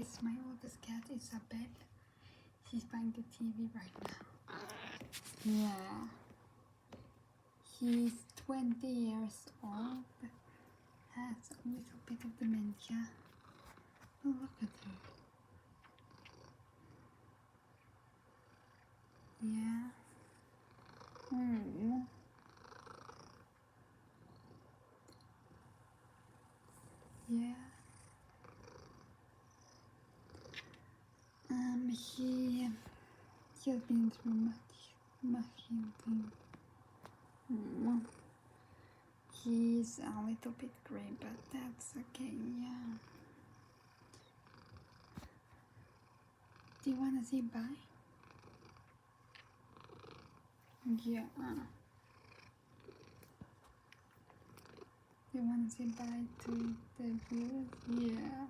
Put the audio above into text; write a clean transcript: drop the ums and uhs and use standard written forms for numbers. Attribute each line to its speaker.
Speaker 1: is my oldest cat, Ysabel. She's buying the TV right now. Yeah. He's 20 years old. Has a little bit of dementia. Oh, look at her. Yeah. Yeah. He has been through much healing. He's a little bit gray, but that's okay. Yeah. Do you wanna say bye? Yeah. Do you wanna say bye to the viewers? Yeah.